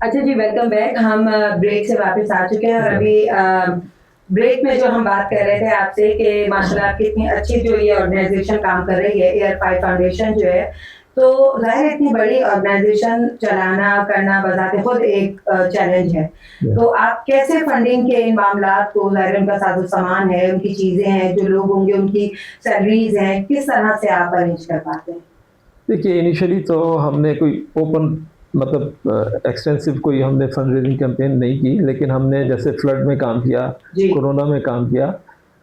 अच्छा जी, welcome back. हम break से वापस आ चुके हैं और अभी ब्रेक में जो हम बात कर रहे थे आपसे कि माशाल्लाह कितनी अच्छी जो ये ऑर्गेनाइजेशन काम कर रही है, एयर 5 फाउंडेशन जो है, तो ज़ाहिर है इतनी बड़ी ऑर्गेनाइजेशन चलाना, करना बज़ाते खुद एक चैलेंज है। तो आप कैसे फंडिंग के इन मामलात को, ज़ाहिर है उनका साज़ो-सामान है, उनकी चीज़ें हैं, जो लोग होंगे उनकी सैलरीज़ हैं, किस तरह से आप अरेंज कर पाते हैं? देखिए, इनिशियली तो हमने कोई ओपन मतलब एक्सटेंसिव कोई हमने फंड रेजिंग कैंपेन नहीं की, लेकिन हमने जैसे फ्लड में काम किया, जी। कोरोना में काम किया,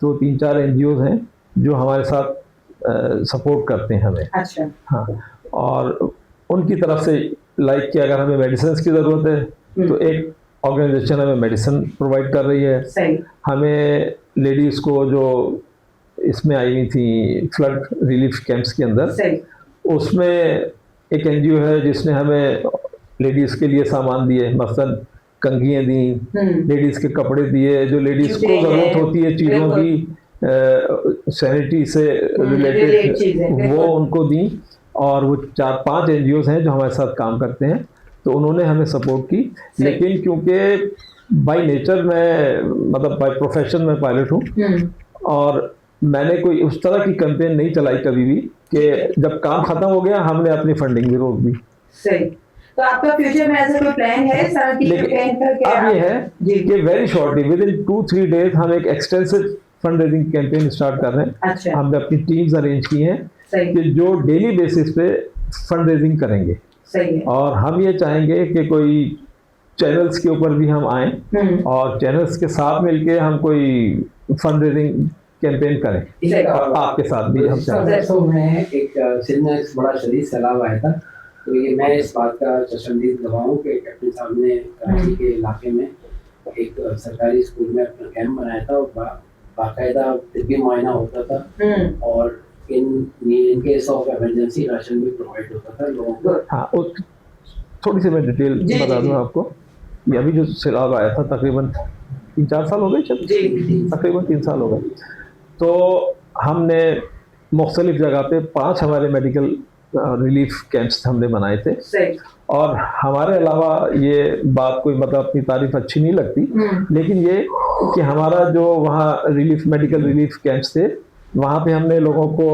तो 3-4 एनजीओज़ हैं जो हमारे साथ सपोर्ट करते हैं हमें। अच्छा। हाँ, और उनकी तरफ से लाइक कि अगर हमें मेडिसिन्स की ज़रूरत है तो एक ऑर्गेनाइजेशन हमें मेडिसिन प्रोवाइड कर रही है। सही। हमें लेडीज़ को जो इसमें आई हुई थी फ्लड रिलीफ कैंप्स के अंदर, सही। उसमें एक एनजीओ है जिसने हमें लेडीज़ के लिए सामान दिए, मसलन कंघियाँ दी, लेडीज़ के कपड़े दिए, जो लेडीज़ को जूते ज़रूरत हैं, होती है चीज़ों बिल्कुल। की सैनिटरी से रिलेट रिलेटेड, चीज़ें, वो बिल्कुल। उनको दी। और वो 4-5 एनजीओज़ हैं जो हमारे साथ काम करते हैं, तो उन्होंने हमें सपोर्ट की। सही। लेकिन क्योंकि बाय नेचर मैं मतलब बाय प्रोफेशन मैं पायलट हूँ, और मैंने कोई उस तरह की कैंपेन नहीं चलाई कभी भी कि जब काम खत्म हो गया हमने अपनी फंडिंग भी रोक दी। सही। तो आपका फ्यूचर में ऐसा कोई प्लान है इस तरह की लेकिन कैंपेन का कि अब आप ये है जी। कि very shortly with in 2-3 days हम एक extensive fund raising campaign start कर रहे हैं। अच्छा। हमने अपनी टीम्स अरेंज की हैं सही। कि जो डेली बेसिस पे फंड रेजिंग करेंगे। सही है। और हम ये चाहेंगे कि कोई चैनल्स के ऊपर भी हम आएँ और चैनल्स के साथ मिलके हम कोई फंड रेजिंग कैंपेन करें। सही। आपके साथ भी हम चाहते हैं। तो मैं एक सिंध में एक बड़ा शदीद सैलाब आया था, तो ये मैं इस बात का चश्मदीद गवाह हूँ कि कैप्टन साहब ने कराची के इलाके में एक सरकारी स्कूल में अपना कैंप बनाया था और बाकायदा तिब्बी मुआयना होता था और in case of emergency ration भी प्रोवाइड होता था लोगों को। हाँ, थोड़ी सी मैं डिटेल बता दूँ आपको। ये अभी जो सैलाब आया था तकरीबन 3-4 साल हो गए, तकरीबन 3 साल हो गए। तो हमने मुख्तलिफ जगह पे 5 हमारे मेडिकल रिलीफ कैंप्स हमने बनाए थे। सही। और हमारे अलावा ये बात कोई मतलब अपनी तारीफ अच्छी नहीं लगती, लेकिन ये कि हमारा जो वहाँ रिलीफ मेडिकल रिलीफ कैंप्स थे, वहाँ पे हमने लोगों को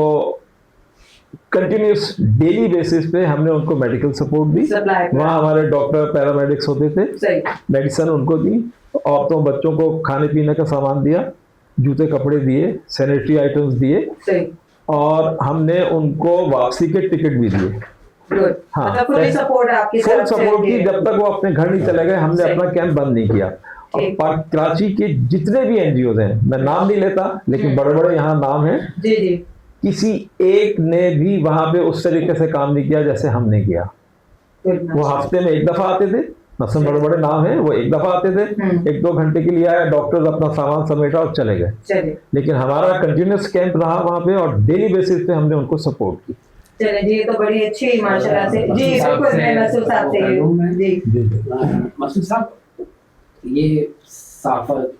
कंटिन्यूस डेली बेसिस पे हमने उनको मेडिकल सपोर्ट दी। वहाँ हमारे डॉक्टर पैरामेडिक्स होते थे, मेडिसिन उनको दी, औरतों बच्चों को खाने पीने का सामान दिया, जूते कपड़े दिए, सैनिटरी आइटम्स दिए, और हमने उनको वापसी के टिकट भी दिए। हाँ, फुल सपोर्ट की जब तक वो अपने घर नहीं चले गए हमने अपना कैंप बंद नहीं किया। और कराची के जितने भी एनजीओ हैं, मैं नाम नहीं लेता लेकिन बड़े बड़े यहाँ नाम हैं, किसी एक ने भी वहां पे उस तरीके से काम नहीं किया जैसे हमने किया। वो हफ्ते में एक दफा आते थे, मसलन बड़े बड़े नाम हैं, वो एक दफा आते थे, 1-2 घंटे के लिए आए, डॉक्टर्स अपना सामान समेटा और चले गए। लेकिन हमारा कंटिन्यूस कैंप रहा वहां पे और डेली बेसिस पे हमने उनको सपोर्ट की। चले जी, ये तो बड़ी अच्छी माशाल्लाह से जी। बिल्कुल मैं मसूद साहब से जी मसूद साहब, ये साफत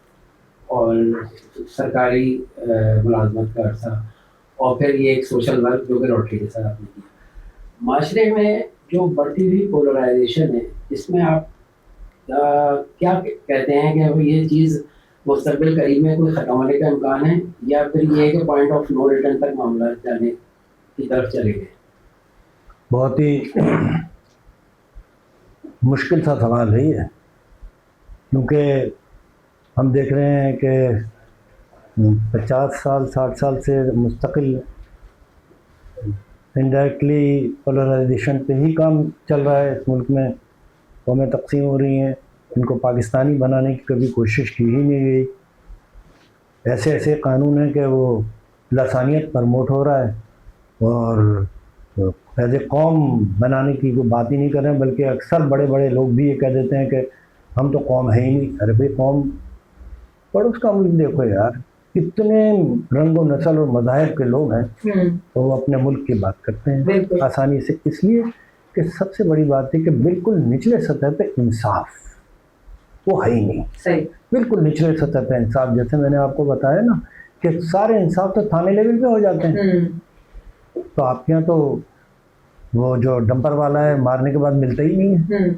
और सरकारी मुलाजमत का अर्सा और फिर ये एक सोशल वर्क जो कि रोटरी के साथ आपने किया, माशरे में जो बढ़ती हुई पोलराइजेशन है, इसमें आप क्या कहते हैं कि ये चीज़ मुस्तकबिल करीब में कोई ख़त्म होने का इम्कान है या फिर ये कि पॉइंट ऑफ नो रिटर्न तक मामला जाने की तरफ चले गए? बहुत ही मुश्किल सा सवाल है ये, क्योंकि हम देख रहे हैं कि 50 साल 60 साल से मुस्तकिल इनडायरेक्टली पोलराइजेशन पे ही काम चल रहा है। इस मुल्क में कौमें तकसीम हो रही हैं, इनको पाकिस्तानी बनाने की कभी कोशिश की ही नहीं गई। ऐसे ऐसे कानून हैं कि वो लसानियत प्रमोट हो रहा है और एज ए कौम बनाने की कोई बात ही नहीं कर रहे हैं, बल्कि अक्सर बड़े बड़े लोग भी ये कह देते हैं कि हम तो कौम है ही नहीं। अरे भाई, कौम पड़ोस का मुल्क देखो यार, कितने रंगो नस्ल और मज़ाहिब के लोग हैं, तो वो अपने मुल्क की बात करते हैं आसानी से। इसलिए कि सबसे बड़ी बात है कि बिल्कुल निचले सतह पे इंसाफ वो है ही नहीं। सही। बिल्कुल निचले सतह पे इंसाफ, जैसे मैंने आपको बताया ना कि सारे इंसाफ तो थाने लेवल पे हो जाते हैं। तो आपके यहाँ तो वो जो डंपर वाला है मारने के बाद मिलता ही नहीं है,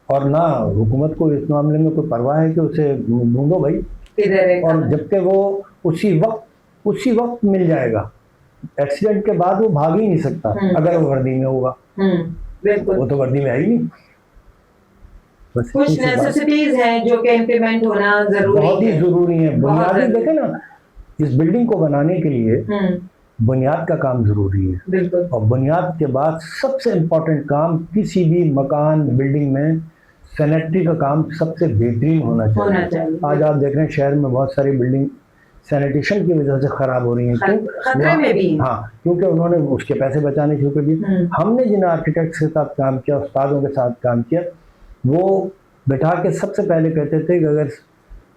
और ना हुकूमत को इस मामले में कोई परवाह है कि उसे ढूंढो भाई, किधर है और जबकि वो उसी वक्त मिल जाएगा। एक्सीडेंट के बाद वो भाग ही नहीं सकता अगर वो वर्दी में होगा। बिल्कुल। वो तो वर्दी में है ही नहीं। बस कुछ इसी बात- नेसेसिटीज हैं जो कि इम्प्लीमेंट होना जरूरी बहुत ही है। जरूरी है। बहुत बुनियादी जरूरी। देखे ना, इस बिल्डिंग को बनाने के लिए बुनियाद का काम जरूरी है। बिल्कुल। और बुनियाद के बाद सबसे इम्पोर्टेंट काम किसी भी मकान बिल्डिंग में सैनिटरी का काम सबसे बेहतरीन होना चाहिए। आज आप देख रहे हैं शहर में बहुत सारी बिल्डिंग सैनिटेशन की वजह से खराब हो रही हैं। क्यों? खतरे में भी। हाँ, क्योंकि उन्होंने उसके पैसे बचाने शुरू कर दिए। हमने जिन आर्किटेक्ट्स के साथ काम किया, उस्तादों के साथ काम किया, वो बैठा के सबसे पहले कहते थे कि अगर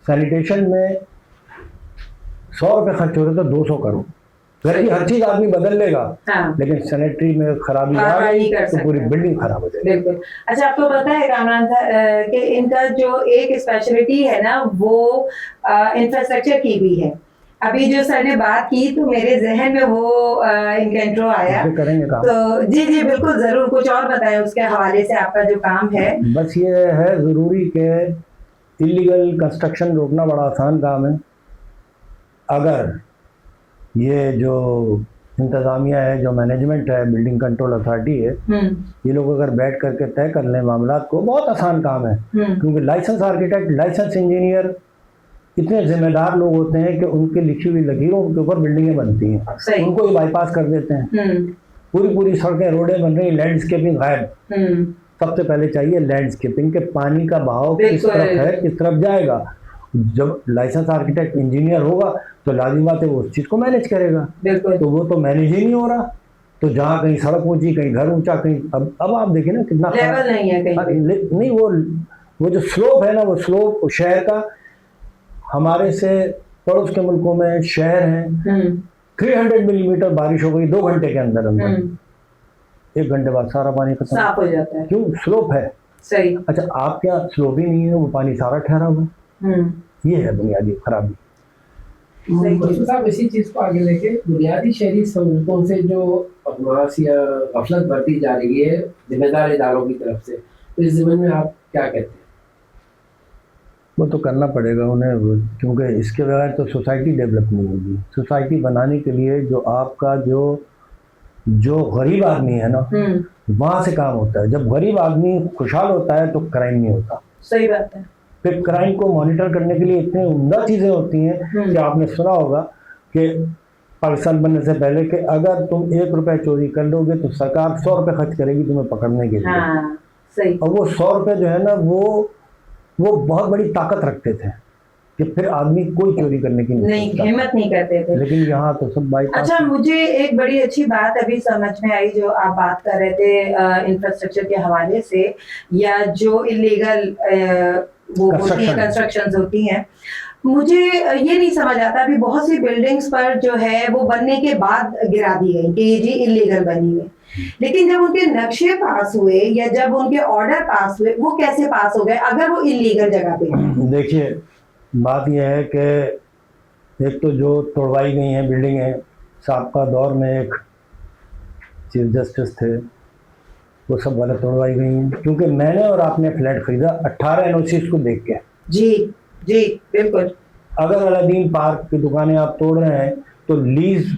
सैनिटेशन में 100 रुपये खर्च हो रहे तो 200 करो। घर की हर चीज आदमी बदल लेगा, लेकिन सैनिटरी में खराबी आ गई तो पूरी बिल्डिंग खराब हो जाएगी। बिल्कुल। अच्छा, आपको पता है कामरान कि इनका जो एक स्पेशलिटी है ना, वो इंफ्रास्ट्रक्चर की भी है। अभी जो सर ने बात की तो मेरे जहन में वो इनका इंट्रो आया। करेंगे काम तो जी बिल्कुल, जरूर कुछ और बताएं उसके हवाले से, आपका जो काम है। बस ये है जरूरी के इलीगल कंस्ट्रक्शन रोकना बड़ा आसान काम है। अगर ये जो इंतज़ामिया है, जो मैनेजमेंट है, बिल्डिंग कंट्रोल अथॉरिटी है, ये लोग अगर बैठ करके तय कर लें मामला को, बहुत आसान काम है। क्योंकि लाइसेंस आर्किटेक्ट, लाइसेंस इंजीनियर इतने जिम्मेदार लोग होते हैं कि उनके लिखी हुई लकीरों के ऊपर बिल्डिंगें बनती हैं, उनको ही बाईपास कर देते हैं। पूरी सड़कें, रोडें बन रही, लैंडस्केपिंग गायब। सबसे पहले चाहिए लैंडस्केपिंग के पानी का बहाव किस तरफ है, किस तरफ जाएगा। जब लाइसेंस आर्किटेक्ट इंजीनियर होगा तो लाजिम बात है वो उस चीज को मैनेज करेगा। तो वो तो मैनेज ही नहीं हो रहा। तो जहाँ कहीं सड़क ऊंची, कहीं घर ऊंचा, कहीं अब आप देखिए ना कितना लेवल नहीं है कहीं। नहीं, वो जो स्लोप है ना, वो स्लोप शहर का, हमारे से पड़ोस के मुल्कों में शहर हैं 300 मिलीमीटर बारिश हो गई 2 घंटे के अंदर 1 घंटे बाद सारा पानी खत्म, साफ हो जाता है। क्यों? स्लोप है। सही। अच्छा, आप क्या स्लोप ही नहीं है, वो पानी सारा ठहरा हुआ। ये है बुनियादी खराबी। साहब, इसी चीज को आगे लेके बुनियादी शहरी सहूलतों से जो बदमाश या गफलत बरती जा रही है जिम्मेदार इदारों की तरफ से, तो इस ज़िम्मे में आप क्या कहते हैं? वो तो करना पड़ेगा उन्हें, क्योंकि इसके बगैर तो सोसाइटी डेवलप नहीं होगी। सोसाइटी बनाने के लिए जो आपका जो गरीब आदमी है ना, वहाँ से काम होता है। जब गरीब आदमी खुशहाल होता है तो क्राइम नहीं होता। सही बात है। फिर क्राइम को मॉनिटर करने के लिए इतनी उम्दा चीज़ें होती हैं कि आपने सुना होगा कि पाकिस्तान बनने से पहले कि अगर तुम 1 रुपया चोरी कर लोगे तो सरकार 100 रुपये खर्च करेगी तुम्हें पकड़ने के लिए। सही। और वो 100 रुपये जो है ना, वो बहुत बड़ी ताकत रखते थे कि फिर आदमी कोई चोरी करने की हिम्मत नहीं करते थे। लेकिन यहाँ तो सब बाईपास। अच्छा, मुझे एक बड़ी अच्छी बात अभी समझ में आई जो आप बात कर रहे थे इंफ्रास्ट्रक्चर के हवाले से, या जो इलीगल वो होती है कंस्ट्रक्शंस होती हैं। मुझे ये नहीं समझ आता, अभी बहुत सी बिल्डिंग्स पर जो है वो बनने के बाद गिरा दी गई कि ये जी इलीगल बनी है, लेकिन जब उनके नक्शे पास हुए या जब उनके ऑर्डर पास हुए, वो कैसे पास हो गए अगर वो इलीगल जगह पे? देखिए, बात यह है कि एक तो जो तोड़वाई गई हैं बिल्डिंग है, साबका दौर में एक चीफ जस्टिस थे, वो सब गलत तोड़वाई गई हैं। क्योंकि मैंने और आपने फ्लैट खरीदा 18 एनओसी को देख के। जी बिल्कुल। अगर अलादीन पार्क की दुकानें आप तोड़ रहे हैं तो लीज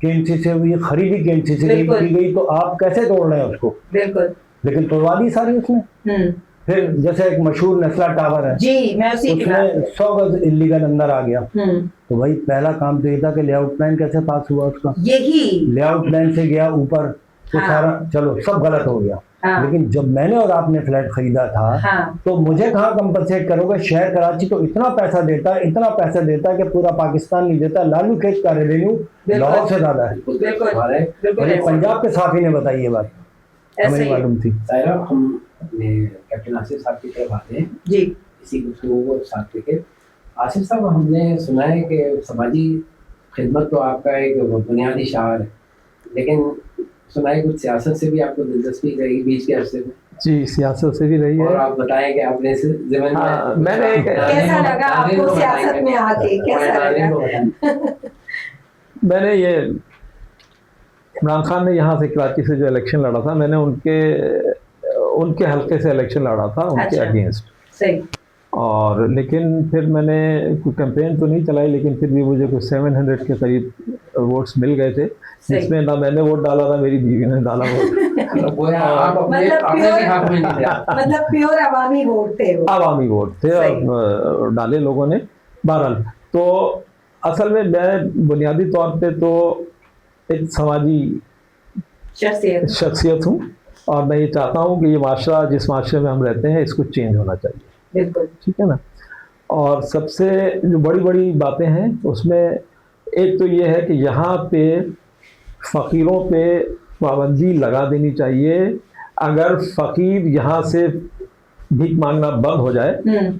केएमसी से हुई, खरीदी केएमसी से की गई, तो आप कैसे तोड़ रहे हैं उसको? बिल्कुल। लेकिन तोड़वा दी सारी उसने। फिर जैसे एक मशहूर नेस्ला टावर है, जी, मैं उसी उसमें 100 गज इलीगल अंदर आ गया। तो भाई पहला काम तो ये था कि लेआउट प्लान कैसे पास हुआ उसका, यही लेआउट प्लान से गया ऊपर तो सारा चलो सब गलत हो गया। लेकिन जब मैंने और आपने फ्लैट खरीदा था तो मुझे कहाँ कंपनसेट करोगे? शहर कराची तो इतना पैसा देता है कि पूरा पाकिस्तान नहीं देता। लालू खेत का रेवेन्यू लाहौर से ज्यादा है। बिल्कुल। पंजाब के साफी ने बताई ये बात, हमें मालूम थी। हम अपने कैप्टन आसिफ साहब की तरफ आते हैं जी, इसी गुफ्तगू को साथ लेके। आसिफ साहब, हमने सुना है कि समाजी खिदमत तो आपका एक बुनियादी शार है, लेकिन सुना है कुछ सियासत से भी आपको दिलचस्पी रही बीच के अरसे में? जी, सियासत से भी रही है। और आप बताएं कि आपने इस ज़िम्मे में मैंने कैसा लगा आपको सियासत में आके, कैसा लगा? मैंने ये इमरान खान ने यहाँ से कराची से जो इलेक्शन लड़ा था, मैंने उनके हल्के से इलेक्शन लड़ा था, उनके अच्छा। अगेंस्ट। सही। और लेकिन फिर मैंने कोई कैंपेन तो नहीं चलाई, लेकिन फिर भी मुझे कुछ 700 के करीब वोट्स मिल गए थे, सही। जिसमें ना मैंने वोट डाला ना मेरी बीवी ने डाला वोट। वो है, आप अपने मतलब अपने भी हक में नहीं दिया। मतलब प्योर अवामी वोट थे वो। आवामी वोट थे सही। और डाले लोगों ने। बहरहाल तो असल में मैं बुनियादी तौर पे तो एक समाजी शख्सियत। शख्सियत हूँ, और मैं ये चाहता हूँ कि ये माशरा जिस माशरे में हम रहते हैं इसको चेंज होना चाहिए, बिल्कुल। ठीक है ना। और सबसे जो बड़ी बड़ी बातें हैं उसमें एक तो ये है कि यहाँ पे फ़कीरों पे पाबंदी लगा देनी चाहिए। अगर फ़कीर यहाँ से भीख मांगना बंद हो जाए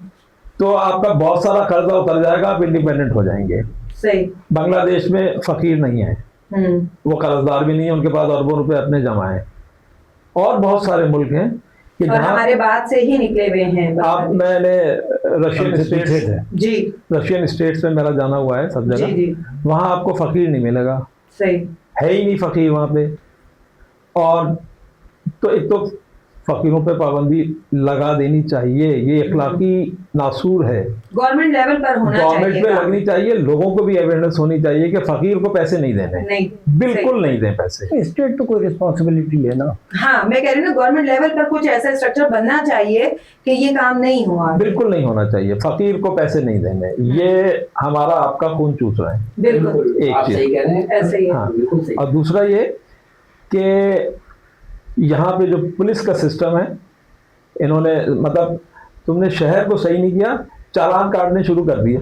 तो आपका बहुत सारा कर्जा उतर जाएगा, आप इंडिपेंडेंट हो जाएंगे। सही। बांग्लादेश में फ़कीर नहीं है, वो कर्जदार भी नहीं है, उनके पास अरबों रुपए अपने जमा हैं। और बहुत सारे मुल्क हैं कि और हमारे बाद से ही निकले हुए हैं। आप मैंने रशियन स्टेट्स जी रशियन स्टेट्स में मेरा जाना हुआ है सब जी जगह, जी। वहाँ आपको फ़कीर नहीं मिलेगा, सही। है ही नहीं फ़कीर वहाँ पे। और तो एक तो फ़कीरों पे पाबंदी लगा देनी चाहिए, ये इखलाकी नासूर है। गवर्नमेंट लेवल पर होना चाहिए। गवर्नमेंट पे लगनी चाहिए, लोगों को भी अवेयरनेस होनी चाहिए कि फ़कीर को पैसे नहीं देने, नहीं, बिल्कुल नहीं दें पैसे। स्टेट तो कोई रिस्पॉन्सिबिलिटी लेना। हाँ, मैं कह रही हूँ ना, गवर्नमेंट लेवल पर कुछ ऐसा स्ट्रक्चर बनना चाहिए कि ये काम नहीं हुआ। बिल्कुल नहीं होना चाहिए, फ़कीर को पैसे नहीं देने, ये हमारा आपका खून चूस रहे हैं। बिल्कुल एक आप चीज़। सही कह रहे हैं, ऐसे ही है। हाँ। बिल्कुल सही। और दूसरा ये कि यहाँ पे जो पुलिस का सिस्टम है, इन्होंने मतलब तुमने शहर को सही नहीं किया, चालान काटने शुरू कर दिए।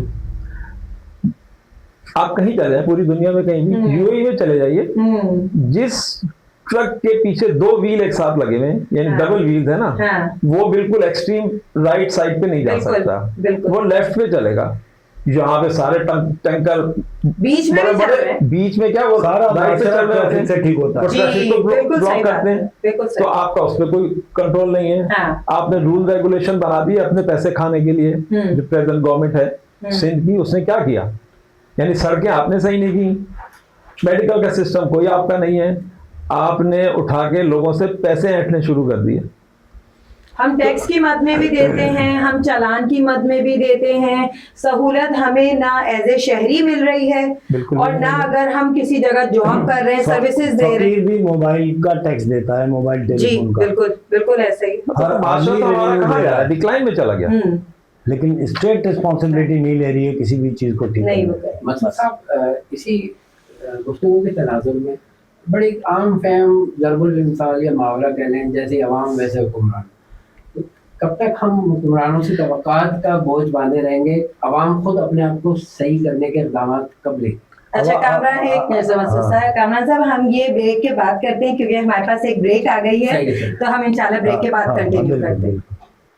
आप कहीं चले जाए पूरी दुनिया में, कहीं भी यूएई में चले जाइए, जिस ट्रक के पीछे 2 व्हील एक साथ लगे हुए हैं, यानी हाँ। डबल व्हील्स है ना, हाँ। वो बिल्कुल एक्सट्रीम राइट साइड पे नहीं जा बिल्कुल, सकता, बिल्कुल। वो लेफ्ट पे चलेगा। यहाँ पे सारे टैंकर बीच में भी चल रहे हैं। बीच में क्या वो सारा राइट पे चल रहे होते हैं, से ठीक होता है। और ट्रैफिक को बिल्कुल ब्लॉक सही बात करते है, हैं, बिल्कुल तो सही। आपका उस पर कोई कंट्रोल नहीं है। हाँ। आपने रूल रेगुलेशन बना दिए अपने पैसे खाने के लिए। जो प्रेजेंट गवर्नमेंट है सिंध की, उसने क्या किया, यानी सड़कें आपने सही नहीं की, मेडिकल का सिस्टम कोई आपका नहीं है, आपने उठा के लोगों से पैसे ऐंठने शुरू कर दिए। हम टैक्स की मद में भी देते हैं, हम चालान की मद में भी देते हैं, सहूलत हमें ना एज ए शहरी मिल रही है, बिल्कुल और ना अगर हम किसी जगह जॉब कर रहे हैं, सर्विसेज दे रहे हैं। फकीर भी मोबाइल का टैक्स देता है, मोबाइल जी टेलीफोन का। बिल्कुल बिल्कुल ऐसे ही। मतलब माशरा तो हमारा कहाँ गया, डिक्लाइन में चला गया। लेकिन स्टेट रिस्पॉन्सिबिलिटी नहीं ले रही है किसी भी चीज को ठीक नहीं करने होता है। मतलब साहब, इसी गुफ्तगू के तनाजुर में बड़ी आम फहम ज़रबुल इम्साल या मुहावरा कह लें, जैसे अवाम वैसे हुक्मरान। तो कब तक हम हुक्मरानों से तवक्कात का बोझ बांधे रहेंगे, अवाम खुद अपने आप को सही करने के इक़दाम कब लें? अच्छा कामरान, एक कामरान साहब, हम ये ब्रेक के बाद करते हैं क्योंकि हमारे पास एक ब्रेक आ गई है, तो हम इंशाल्लाह ब्रेक के बाद कंटिन्यू करते हैं।